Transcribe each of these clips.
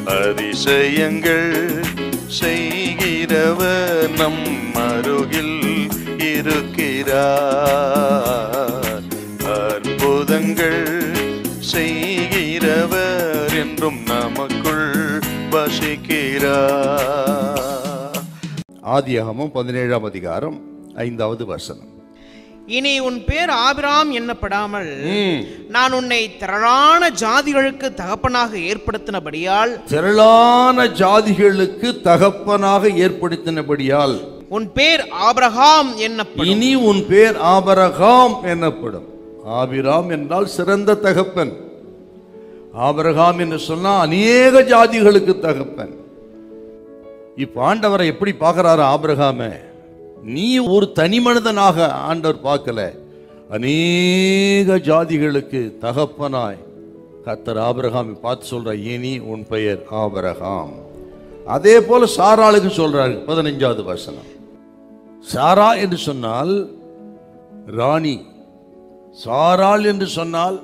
அதிசயங்கள் செய்கிறவர் நம் அருகில் இருக்கிறார். அற்புதங்கள் செய்கிறவர் என்றும் நமக்குள் வசிக்கிறார். ஆதியாகமம் 17ஆம் அதிகாரம் 5வது வசனம். இனி உன் பேர் ஆபிராம் என்னப்படாமல் நான் உன்னை திரளான ஜாதிகளுக்கு தகப்பனாக ஏற்படுத்தினபடியால், திரளான ஜாதிகளுக்கு தகப்பனாக ஏற்படுத்தினபடியால் உன் பேர் ஆபிரகாம் என்னப்படும். இனி உன் பேர் ஆபிரகாம் என்னப்படும். ஆபிராம் என்றால் சிறந்த தகப்பன். ஆபிரகாம் என்று சொன்னா அநேக ஜாதிகளுக்கு தகப்பன். இப்ப ஆண்டவரை எப்படி பார்க்கிறாரு ஆபிரகாமே? நீ ஒரு தனி மனிதனாக ஆண்டவர் பார்க்கல, அநேக ஜாதிகளுக்கு தகப்பனாய் கர்த்தர் ஆபிரகாமை பார்த்து சொல்ற, இனி உன் பெயர் ஆபிரகாம். அதே போல சாராளுக்கு சொல்றாரு 15வது வசனம். சாரா என்று சொன்னால் ராணி, சாராள் என்று சொன்னால்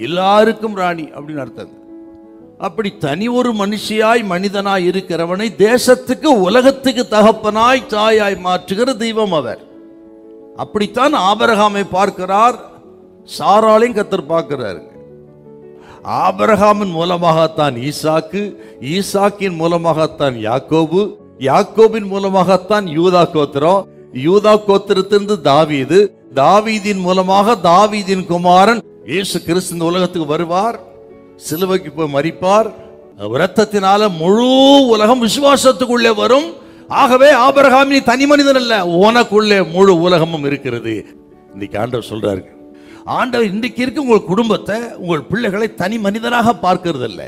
எல்லாருக்கும் ராணி அப்படின்னு அர்த்தம். அப்படி தனி ஒரு மனுஷியாய் மனிதனாய் இருக்கிறவனை தேசத்துக்கு உலகத்துக்கு தகப்பனாய் தாயாய் மாற்றுகிற தெய்வம் அவர். அப்படித்தான் ஆபிரகாமை பார்க்கிறார், சாராளையும் கர்த்தர் பார்க்கிறாரு. ஆபிரகாமின் மூலமாகத்தான் ஈசாக்கு, ஈசாக்கின் மூலமாகத்தான் யாக்கோபு, யாக்கோபின் மூலமாகத்தான் யூதா கோத்திரம், யூதா கோத்திரத்திலிருந்து தாவீது, தாவீதின் மூலமாக தாவீதின் குமாரன் இயேசு கிறிஸ்து இந்த உலகத்துக்கு வருவார், சிலுவைக்கு போய் மரிப்பார், இரத்தத்தினால முழு உலகம் விசுவாசத்துக்குள்ளே வரும். ஆகவே ஆபிரகாம் நீ தனி மனிதன் அல்ல, உனக்குள்ளே முழு உலகமும் இருக்கிறது. இன்னைக்கு ஆண்டவர் சொல்றாரு, ஆண்டவர் இன்றைக்கு இருக்க உங்கள் குடும்பத்தை, உங்கள் பிள்ளைகளை தனி மனிதனாக பார்க்கறதில்ல,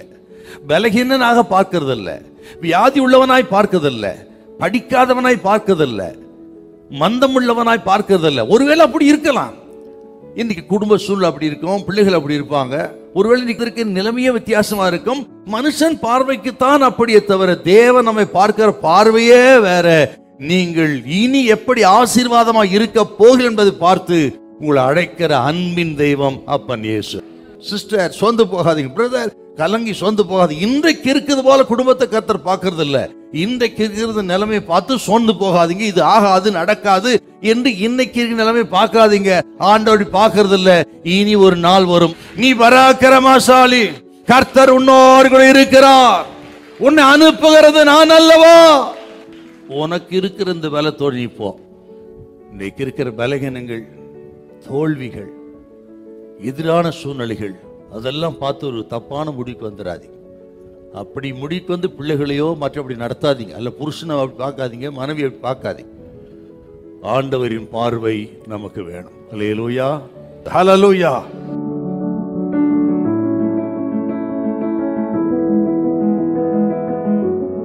பலகீனனாக பார்க்கறதில்ல, வியாதி உள்ளவனாய் பார்க்கறதில்ல, படிக்காதவனாய் பார்க்கறதில்ல, மந்தம் உள்ளவனாய் பார்க்கறதில்ல. ஒருவேளை அப்படி இருக்கலாம், இன்னைக்கு குடும்ப சூழ்நிலை அப்படி இருக்கும், பிள்ளைகள் அப்படி இருப்பாங்க, ஒருவேளை இன்னைக்கு இருக்க நிலைமையே வித்தியாசமா இருக்கும். மனுஷன் பார்வைக்குத்தான் அப்படியே தவிர தேவன் நம்மை பார்க்கிற பார்வையே வேற. நீங்கள் இனி எப்படி ஆசீர்வாதமா இருக்க போகிறீர்கள் என்பதை பார்த்து உங்களை அழைக்கிற அன்பின் தெய்வம் அப்பன் இயேசு. சிஸ்டர் சொந்து போகாதீங்க, பிரதர் கலங்கி சொந்து போகாது. இன்றைக்கு இருக்குது போல குடும்பத்தை கர்த்தர் பார்க்கறது இல்ல, இன்றைக்கு இருக்கிறது நிலைமையை பார்த்து சொந்து போகாதீங்க, இது ஆகாது நடக்காது என்று இன்னைக்கு இருக்கிற நிலைமை பார்க்காதீங்க. ஆண்டவரை பார்க்கறது இல்ல, இனி ஒரு நாள் வரும், நீ பராக்கிரமசாலி, கர்த்தர் உன்னோடு இருக்கிறார், உன்னை அனுப்புகிறது நான் அல்லவா. உனக்கு இருக்கிற இந்த பலத்தோடு இப்போ இன்னைக்கு இருக்கிற பலகீனங்கள், தோல்விகள், எதிரான சூழ்நிலைகள் அதெல்லாம் பார்த்து ஒரு தப்பான முடிவுக்கு வந்துடாதீங்க. அப்படி முடிவுக்கு வந்து பிள்ளைகளையோ மற்றபடி நடத்தாதீங்க, அல்ல புருஷனை அப்படி பார்க்காதீங்க, மனைவி அப்படி பார்க்காதீங்க. ஆண்டவரின் பார்வை நமக்கு வேணும். ஹல்லேலூயா, ஹல்லேலூயா.